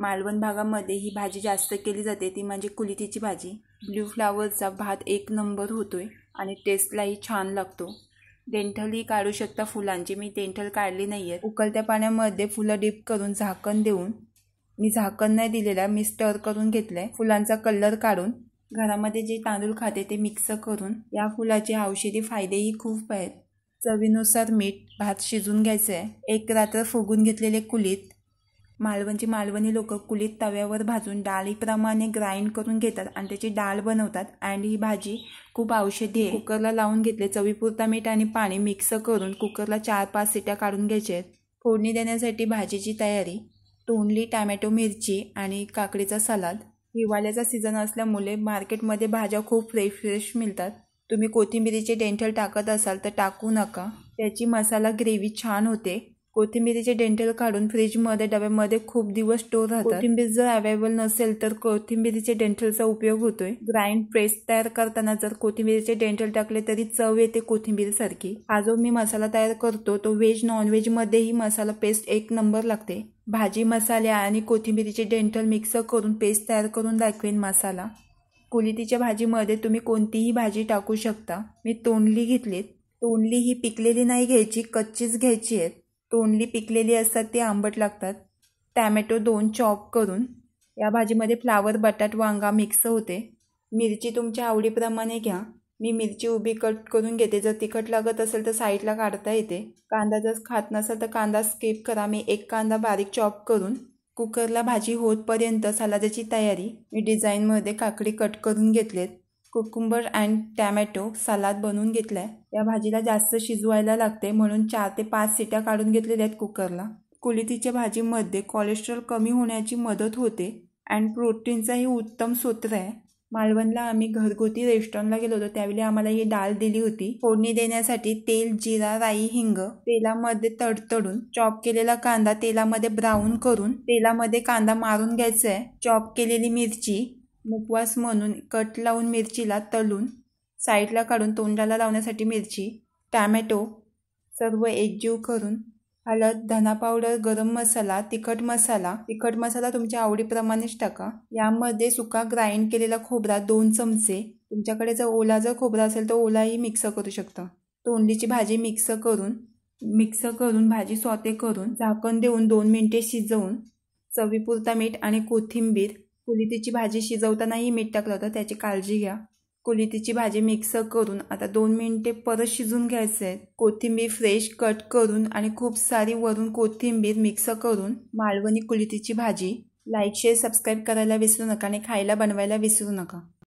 मालवण भागामध्ये ही भाजी जास्त केली जाते ती म्हणजे कुलितीची भाजी। ब्लू फ्लावरचा भात एक नंबर होतोय आणि टेस्टलाही छान लागतो। डेंठलही काढू शकता फुलांची, मी डेंठल काढली नाहीये। उकळत्या पाण्यामध्ये फुलं डिप करून झाकण देऊन, मी झाकण नाही दिलेला, मी स्टर करून घेतलंय। फुलांचा कलर काढून घरामध्ये जे तांदूळ खाते ते मिक्स करून या फुलाचे औषधी फायदेही खूप आहेत। चवीनुसार मीठ, भात शिजून घ्यायचं आहे। एक रात्र फुगून घेतलेले कुलीत, मालवणी लोक कुलीत तव्यावर भाजून डाळीप्रमाणे ग्राइंड करून घेतात आणि त्याची डाळ बनवतात। आणि ही भाजी खूप औषधी आहे। कुकरला लावून घेतले, चवीपुरता मीठ आणि पाणी मिक्स करून कुकरला 4-5 शिट्या काढून घ्यायच्या आहेत। फोडणी देण्यासाठी भाजीची तयारी, तोंडली, टोमॅटो, मिरची आणि काकडीचा सलाद। हिवाळ्याचा सीझन असल्यामुळे मार्केटमध्ये भाज्या खूप फ्रेश मिळतात। तुम्ही कोथिंबीरीचे डेंठल टाकत असाल तर टाकू नका, त्याची मसाला ग्रेव्ही छान होते। कोथिंबीरीचे डेंठल काढून फ्रीजमध्ये डब्यामध्ये खूप दिवस स्टोर राहतात। कोथिंबीर जर अवेलेबल नसेल तर कोथिंबीरीचे डेंठलचा उपयोग होतोय। ग्राइंड पेस्ट तयार करताना जर कोथिंबीरीचे डेंठल टाकले तरी चव येते कोथिंबीरसारखी। हा जो मी मसाला तयार करतो तो व्हेज नॉन व्हेज मध्येही मसाला पेस्ट एक नंबर लागते। भाजी मसाले आणि कोथिंबीरीचे डेंठल मिक्स करून पेस्ट तयार करून दाखवेन मसाला। कुलितीच्या भाजीमध्ये तुम्ही कोणतीही भाजी टाकू शकता। मी तोंडली घेतलीत। तोंडली ही पिकलेली नाही घ्यायची, कच्चीच घ्यायची आहे। तोंडली पिकलेली असतात ती आंबट लागतात। टोमॅटो 2 चॉप करून, या भाजीमध्ये फ्लावर, बटाट, वांगा मिक्स होते। मिरची तुमच्या आवडीप्रमाणे घ्या, मी मिरची उभी कट करून घेते। जर तिखट लागत असेल तर साईडला काढता येते। कांदा जर खात नसेल तर कांदा स्किप करा। मी एक कांदा बारीक चॉप करून कुकरला भाजी होतपर्यंत सलादाची तयारी, मी डिझाईनमध्ये काकडी कट करून घेतलेत। कुकुंबर अँड टोमॅटो सलाद बनवून घेतलाय। या भाजीला जास्त शिजवायला लागते म्हणून 4 ते 5 शिट्या काढून घेतलेल्या आहेत कुकरला। कुलितीच्या भाजीमध्ये कोलेस्ट्रॉल कमी होण्याची मदत होते अँड प्रोटीनचाही उत्तम स्रोत आहे। मालवणला आम्ही घरगुती रेस्टॉरंटला गेलो होतो त्यावेळी आम्हाला ही डाळ दिली होती। फोडणी देण्यासाठी तेल, जिरा, राई, हिंग तेलामध्ये तडतडून, चॉप केलेला कांदा तेलामध्ये ब्राऊन करून तेलामध्ये कांदा मारून घ्यायचा आहे। चॉप केलेली मिरची, मुखवास म्हणून कट लावून मिरचीला तळून साईडला काढून तोंडाला लावण्यासाठी मिरची, टोमॅटो सर्व एकजीव करून, हळद, धना पावडर, गरम मसाला, तिखट मसाला तुमच्या आवडीप्रमाणेच टाका। यामध्ये सुका ग्राइंड केलेला खोबरा 2 चमचे, तुमच्याकडे जर ओला खोबरा असेल तर ओलाही मिक्स करू शकता। तोंडलीची भाजी मिक्स करून भाजी सॉटे करून झाकण देऊन 2 मिनिटे शिजवून, चवीपुरता मीठ आणि कोथिंबीर, कुलितीची भाजी शिजवतानाही मीठ टाकलं होतं त्याची काळजी घ्या। कुलितीची भाजी मिक्स करून आता 2 मिनिटे परत शिजून घ्यायचं आहे। कोथिंबीर फ्रेश कट करून आणि खूप सारी वरून कोथिंबीर मिक्स करून मालवणी कुलितीची भाजी। लाईक, शेअर, सबस्क्राईब करायला विसरू नका आणि खायला बनवायला विसरू नका।